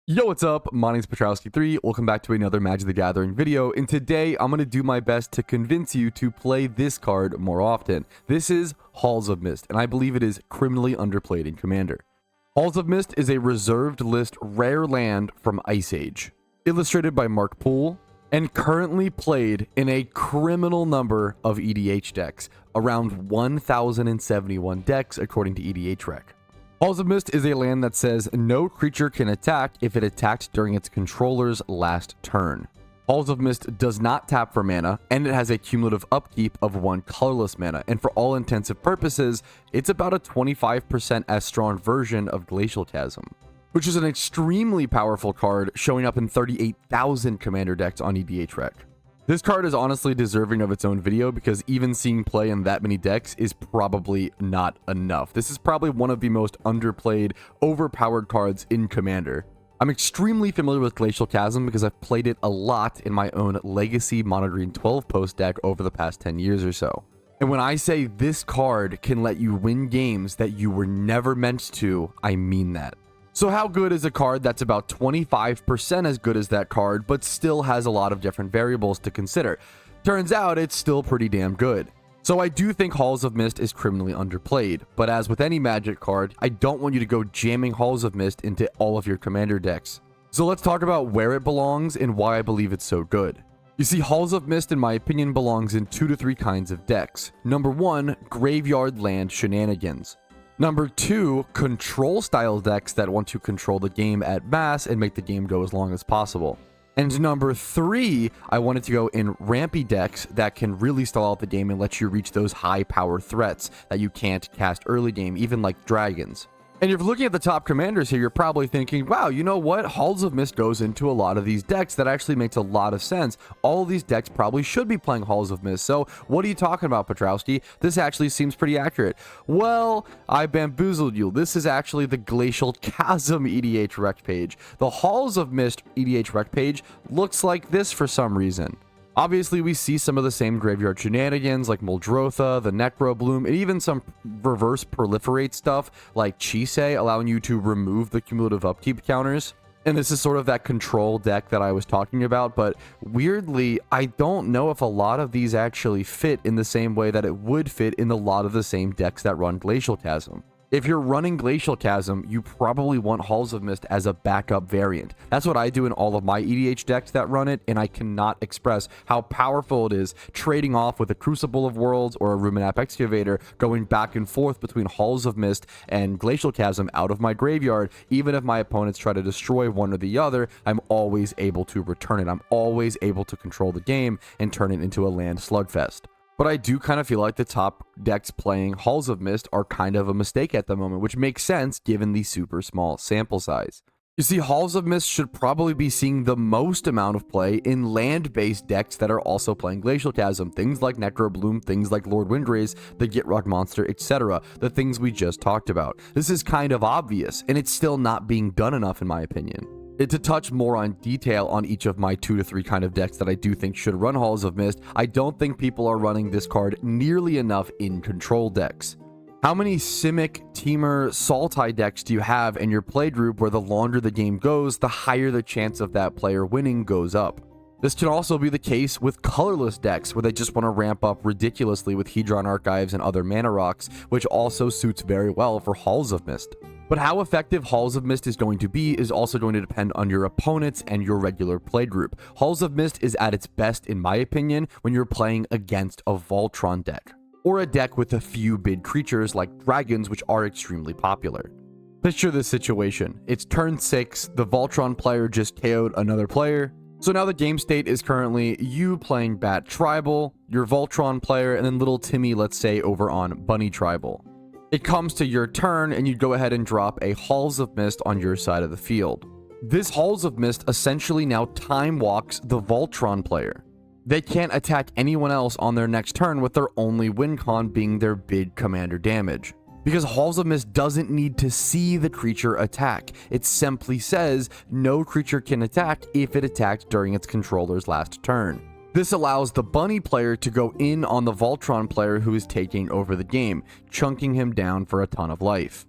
Yo, what's up? My name's Petrowski3. Welcome back to another Magic the Gathering video, and today I'm going to do my best to convince you to play this card more often. This is Halls of Mist, and I believe it is criminally underplayed in Commander. Halls of Mist is a reserved list rare land from Ice Age, illustrated by Mark Poole, and currently played in a criminal number of EDH decks, around 1,071 decks according to EDHREC. Halls of Mist is a land that says no creature can attack if it attacked during its controller's last turn. Halls of Mist does not tap for mana, and it has a cumulative upkeep of 1 colorless mana, and for all intensive purposes, it's about a 25% as strong version of Glacial Chasm, which is an extremely powerful card showing up in 38,000 commander decks on EDHREC. This card is honestly deserving of its own video because even seeing play in that many decks is probably not enough. This is probably one of the most underplayed, overpowered cards in Commander. I'm extremely familiar with Glacial Chasm because I've played it a lot in my own Legacy Mono Green 12 post deck over the past 10 years or so. And when I say this card can let you win games that you were never meant to, I mean that. So how good is a card that's about 25% as good as that card, but still has a lot of different variables to consider? Turns out it's still pretty damn good. So I do think Halls of Mist is criminally underplayed, but as with any Magic card, I don't want you to go jamming Halls of Mist into all of your Commander decks. So let's talk about where it belongs and why I believe it's so good. You see, Halls of Mist, in my opinion, belongs in 2 to 3 kinds of decks. Number 1, graveyard land shenanigans. Number 2, control style decks that want to control the game at mass and make the game go as long as possible. And number 3, I wanted to go in rampy decks that can really stall out the game and let you reach those high power threats that you can't cast early game, even like dragons. And if you're looking at the top commanders here, you're probably thinking, wow, you know what? Halls of Mist goes into a lot of these decks. That actually makes a lot of sense. All of these decks probably should be playing Halls of Mist. So what are you talking about, Petrowski? This actually seems pretty accurate. Well, I bamboozled you. This is actually the Glacial Chasm EDHREC page. The Halls of Mist EDHREC page looks like this for some reason. Obviously, we see some of the same graveyard shenanigans like Muldrotha, the Necro Bloom, and even some reverse proliferate stuff like Chisei, allowing you to remove the cumulative upkeep counters. And this is sort of that control deck that I was talking about, but weirdly, I don't know if a lot of these actually fit in the same way that it would fit in a lot of the same decks that run Glacial Chasm. If you're running Glacial Chasm, you probably want Halls of Mist as a backup variant. That's what I do in all of my EDH decks that run it, and I cannot express how powerful it is trading off with a Crucible of Worlds or a Ruminap Excavator, going back and forth between Halls of Mist and Glacial Chasm out of my graveyard. Even if my opponents try to destroy one or the other, I'm always able to return it. I'm always able to control the game and turn it into a land slugfest. But I do kind of feel like the top decks playing Halls of Mist are kind of a mistake at the moment, which makes sense given the super small sample size. You see, Halls of Mist should probably be seeing the most amount of play in land-based decks that are also playing Glacial Chasm. Things like Necro Bloom, things like Lord Windraze, the Gitrog Monster, etc. The things we just talked about. This is kind of obvious, and it's still not being done enough in my opinion. To touch more on detail on each of my 2 to 3 kind of decks that I do think should run Halls of Mist, I don't think people are running this card nearly enough in control decks. How many Simic, Temur, Sultai decks do you have in your play group where the longer the game goes, the higher the chance of that player winning goes up? This can also be the case with colorless decks where they just want to ramp up ridiculously with Hedron Archives and other mana rocks, which also suits very well for Halls of Mist. But how effective Halls of Mist is going to be is also going to depend on your opponents and your regular play group. Halls of Mist is at its best, in my opinion, when you're playing against a Voltron deck, or a deck with a few big creatures like dragons, which are extremely popular. Picture this situation. It's turn 6, the Voltron player just KO'd another player. So now the game state is currently you playing Bat Tribal, your Voltron player, and then little Timmy, let's say, over on Bunny Tribal. It comes to your turn, and you go ahead and drop a Halls of Mist on your side of the field. This Halls of Mist essentially now time walks the Voltron player. They can't attack anyone else on their next turn, with their only win con being their big commander damage. Because Halls of Mist doesn't need to see the creature attack. It simply says no creature can attack if it attacked during its controller's last turn. This allows the Bunny player to go in on the Voltron player who is taking over the game, chunking him down for a ton of life.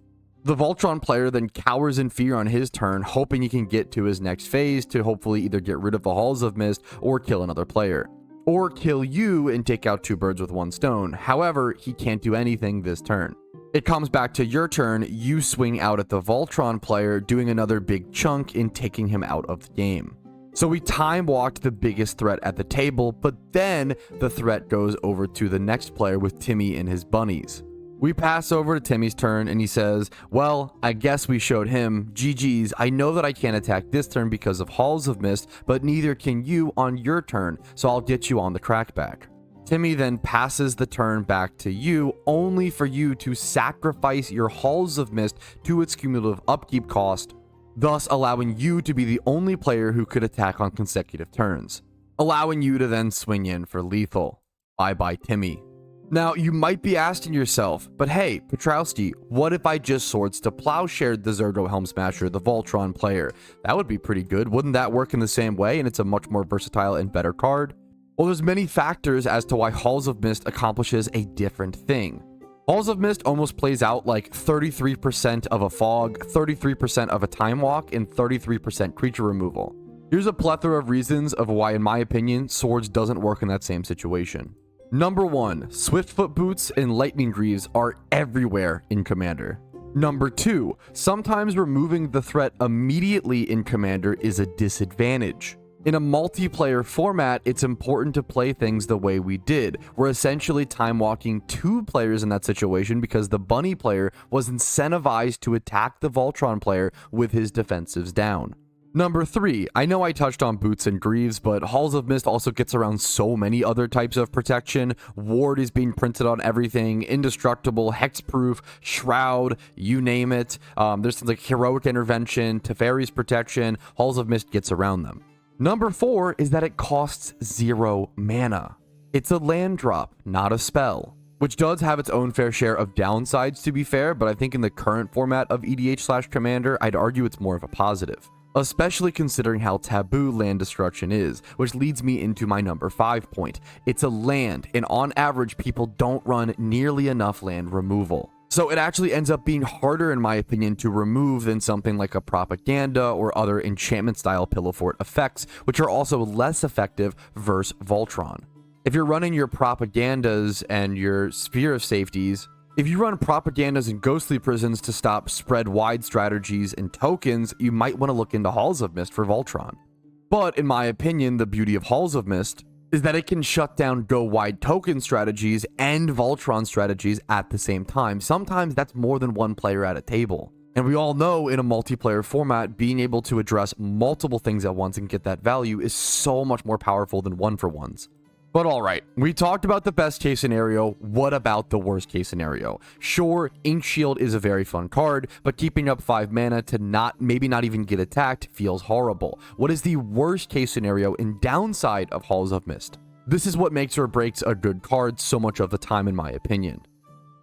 The Voltron player then cowers in fear on his turn, hoping he can get to his next phase to hopefully either get rid of the Halls of Mist or kill another player. Or kill you and take out 2 birds with 1 stone. However, he can't do anything this turn. It comes back to your turn, you swing out at the Voltron player, doing another big chunk in taking him out of the game. So we time walked the biggest threat at the table, but then the threat goes over to the next player with Timmy and his bunnies. We pass over to Timmy's turn and he says, well, I guess we showed him. GG's, I know that I can't attack this turn because of Halls of Mist, but neither can you on your turn, so I'll get you on the crackback. Timmy then passes the turn back to you, only for you to sacrifice your Halls of Mist to its cumulative upkeep cost, thus allowing you to be the only player who could attack on consecutive turns, allowing you to then swing in for lethal. Bye-bye, Timmy. Now, you might be asking yourself, but hey, Petrowski, what if I just Swords to Plowshare the Zergo Helm Smasher, the Voltron player? That would be pretty good. Wouldn't that work in the same way, and it's a much more versatile and better card? Well, there's many factors as to why Halls of Mist accomplishes a different thing. Halls of Mist almost plays out like 33% of a fog, 33% of a time walk, and 33% creature removal. Here's a plethora of reasons of why, in my opinion, Swords doesn't work in that same situation. Number 1, Swiftfoot Boots and Lightning Greaves are everywhere in Commander. Number 2, sometimes removing the threat immediately in Commander is a disadvantage. In a multiplayer format, it's important to play things the way we did. We're essentially time walking 2 players in that situation because the bunny player was incentivized to attack the Voltron player with his defensives down. Number 3, I know I touched on Boots and Greaves, but Halls of Mist also gets around so many other types of protection. Ward is being printed on everything, Indestructible, Hexproof, Shroud, you name it. There's things like Heroic Intervention, Teferi's Protection. Halls of Mist gets around them. Number 4 is that it costs 0 mana. It's a land drop, not a spell, which does have its own fair share of downsides to be fair, but I think in the current format of EDH/Commander, I'd argue it's more of a positive, especially considering how taboo land destruction is, which leads me into my number 5 point. It's a land, and on average, people don't run nearly enough land removal. So it actually ends up being harder, in my opinion, to remove than something like a Propaganda or other enchantment-style Pillow Fort effects, which are also less effective versus Voltron. If you're running your Propagandas and your Sphere of Safeties, if you run Propagandas and Ghostly Prisons to stop spread-wide strategies and tokens, you might want to look into Halls of Mist for Voltron. But in my opinion, the beauty of Halls of Mist is that it can shut down go-wide token strategies and Voltron strategies at the same time. Sometimes that's more than one player at a table. And we all know in a multiplayer format, being able to address multiple things at once and get that value is so much more powerful than one-for-ones. But all right, we talked about the best case scenario. What about the worst case scenario? Sure, Ink Shield is a very fun card, but keeping up 5 mana to maybe not even get attacked feels horrible. What is the worst case scenario and downside of Halls of Mist? This is what makes or breaks a good card so much of the time, in my opinion.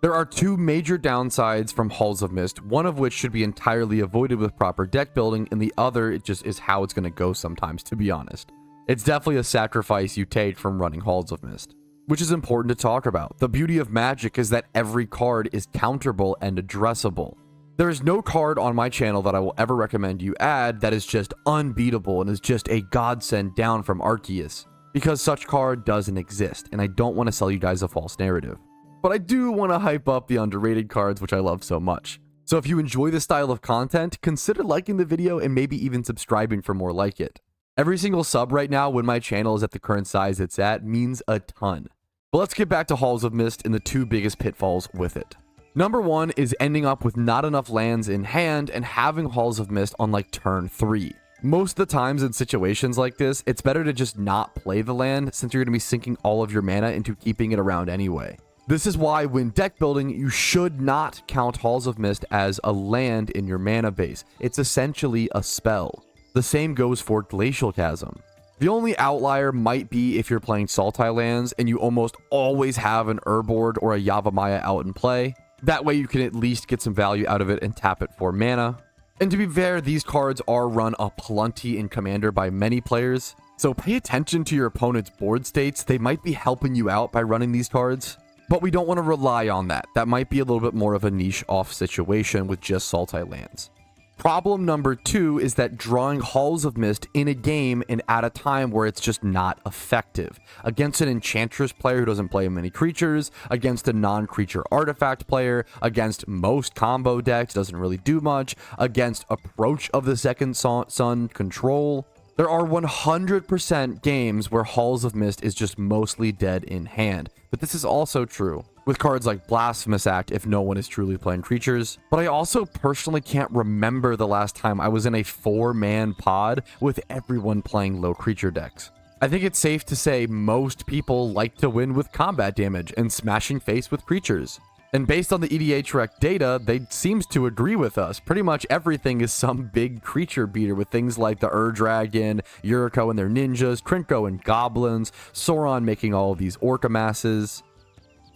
There are 2 major downsides from Halls of Mist, one of which should be entirely avoided with proper deck building, and the other, it just is how it's going to go sometimes, to be honest. It's definitely a sacrifice you take from running Halls of Mist, which is important to talk about. The beauty of Magic is that every card is counterable and addressable. There is no card on my channel that I will ever recommend you add that is just unbeatable and is just a godsend down from Arceus, because such card doesn't exist, and I don't want to sell you guys a false narrative. But I do want to hype up the underrated cards, which I love so much. So if you enjoy this style of content, consider liking the video and maybe even subscribing for more like it. Every single sub right now, when my channel is at the current size it's at, means a ton. But let's get back to Halls of Mist and the 2 biggest pitfalls with it. Number 1 is ending up with not enough lands in hand and having Halls of Mist on like turn 3. Most of the times in situations like this, it's better to just not play the land since you're going to be sinking all of your mana into keeping it around anyway. This is why when deck building, you should not count Halls of Mist as a land in your mana base. It's essentially a spell. The same goes for Glacial Chasm. The only outlier might be if you're playing Sultai lands and you almost always have an Urboard or a Yavimaya out in play. That way you can at least get some value out of it and tap it for mana. And to be fair, these cards are run aplenty in Commander by many players, so pay attention to your opponent's board states. They might be helping you out by running these cards. But we don't want to rely on that. That might be a little bit more of a niche off situation with just Sultai lands. Problem number 2 is that drawing Halls of Mist in a game and at a time where it's just not effective. Against an Enchantress player who doesn't play many creatures, against a non-creature artifact player, against most combo decks, doesn't really do much, against Approach of the Second Sun control. There are 100% games where Halls of Mist is just mostly dead in hand, but this is also true with cards like Blasphemous Act if no one is truly playing creatures. But I also personally can't remember the last time I was in a 4-man pod with everyone playing low creature decks. I think it's safe to say most people like to win with combat damage and smashing face with creatures. And based on the EDHREC data, they seems to agree with us. Pretty much everything is some big creature beater with things like the Dragon, Yuriko and their ninjas, Krinko and goblins, Sauron making all of these orca masses,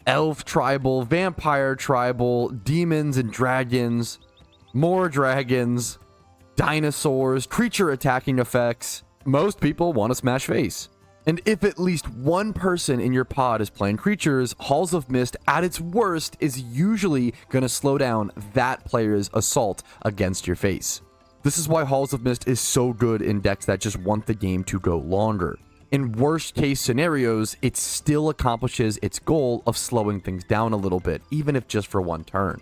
elf tribal, vampire tribal, demons and dragons, more dragons, dinosaurs, creature attacking effects. Most people want to smash face. And if at least one person in your pod is playing creatures, Halls of Mist at its worst is usually going to slow down that player's assault against your face. This is why Halls of Mist is so good in decks that just want the game to go longer. In worst case scenarios, it still accomplishes its goal of slowing things down a little bit, even if just for one turn.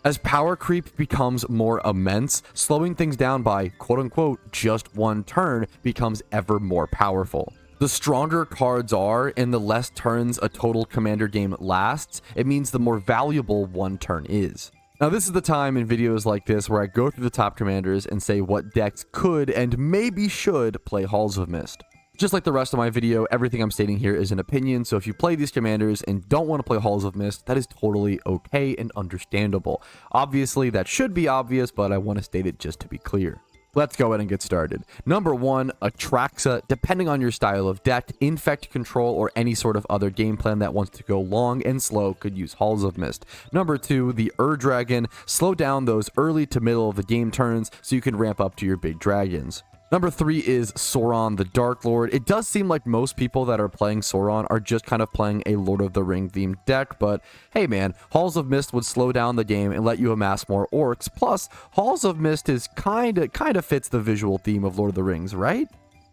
As power creep becomes more immense, slowing things down by quote-unquote just one turn becomes ever more powerful. The stronger cards are and the less turns a total commander game lasts, it means the more valuable one turn is. Now this is the time in videos like this where I go through the top commanders and say what decks could and maybe should play Halls of Mist. Just like the rest of my video, everything I'm stating here is an opinion, so if you play these commanders and don't want to play Halls of Mist, that is totally okay and understandable. Obviously, that should be obvious, but I want to state it just to be clear. Let's go ahead and get started. Number 1, Atraxa. Depending on your style of deck, Infect Control, or any sort of other game plan that wants to go long and slow could use Halls of Mist. Number 2, the Dragon. Slow down those early to middle of the game turns so you can ramp up to your big dragons. Number 3 is Sauron the Dark Lord. It does seem like most people that are playing Sauron are just kind of playing a Lord of the Ring themed deck, but hey man, Halls of Mist would slow down the game and let you amass more orcs. Plus, Halls of Mist is kind of fits the visual theme of Lord of the Rings, right?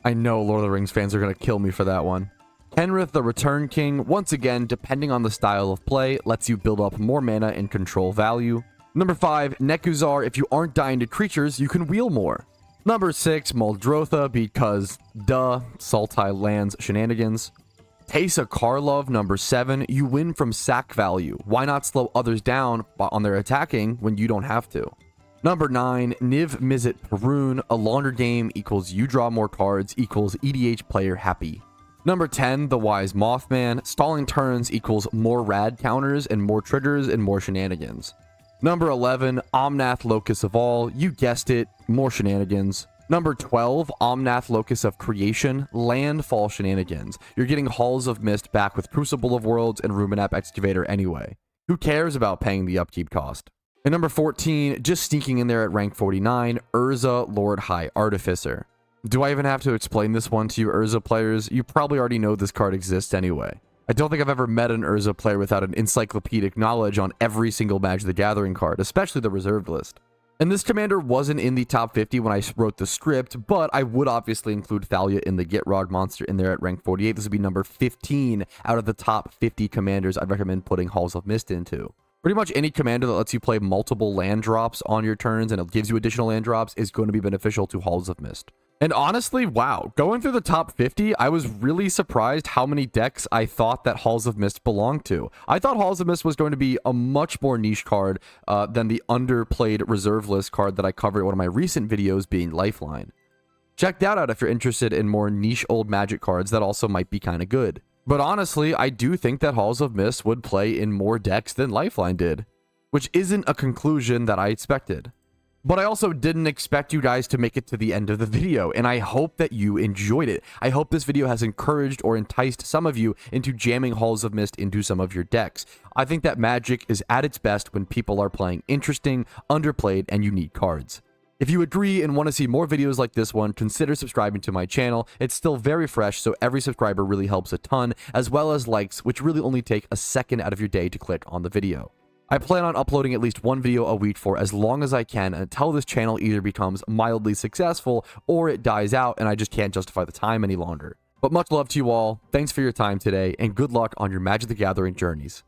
I know Lord of the Rings fans are going to kill me for that one. Kenrith the Return King, once again, depending on the style of play, lets you build up more mana and control value. Number 5, Nekuzar. If you aren't dying to creatures, you can wheel more. Number 6, Muldrotha, because duh, Sultai lands shenanigans. Teysa Karlov, number 7, you win from sack value. Why not slow others down on their attacking when you don't have to? Number 9, Niv Mizzet Perun, a longer game equals you draw more cards equals EDH player happy. Number 10, the Wise Mothman, stalling turns equals more rad counters and more triggers and more shenanigans. Number 11, Omnath Locus of All, you guessed it, more shenanigans. Number 12, Omnath Locus of Creation, landfall shenanigans. You're getting Halls of Mist back with Crucible of Worlds and Ruminap Excavator anyway. Who cares about paying the upkeep cost? And number 14, just sneaking in there at rank 49, Urza Lord High Artificer. Do I even have to explain this one to you Urza players? You probably already know this card exists anyway. I don't think I've ever met an Urza player without an encyclopedic knowledge on every single Magic the Gathering card, especially the reserved list. And this commander wasn't in the top 50 when I wrote the script, but I would obviously include Thalia in the Gitrog monster in there at rank 48. This would be number 15 out of the top 50 commanders I'd recommend putting Halls of Mist into. Pretty much any commander that lets you play multiple land drops on your turns and it gives you additional land drops is going to be beneficial to Halls of Mist. And honestly, wow, going through the top 50, I was really surprised how many decks I thought that Halls of Mist belonged to. I thought Halls of Mist was going to be a much more niche card than the underplayed reserve list card that I covered in one of my recent videos being Lifeline. Check that out if you're interested in more niche old Magic cards that also might be kind of good. But honestly, I do think that Halls of Mist would play in more decks than Lifeline did, which isn't a conclusion that I expected. But I also didn't expect you guys to make it to the end of the video, and I hope that you enjoyed it. I hope this video has encouraged or enticed some of you into jamming Halls of Mist into some of your decks. I think that Magic is at its best when people are playing interesting, underplayed, and unique cards. If you agree and want to see more videos like this one, consider subscribing to my channel. It's still very fresh, so every subscriber really helps a ton, as well as likes, which really only take a second out of your day to click on the video. I plan on uploading at least one video a week for as long as I can until this channel either becomes mildly successful or it dies out and I just can't justify the time any longer. But much love to you all, thanks for your time today, and good luck on your Magic the Gathering journeys.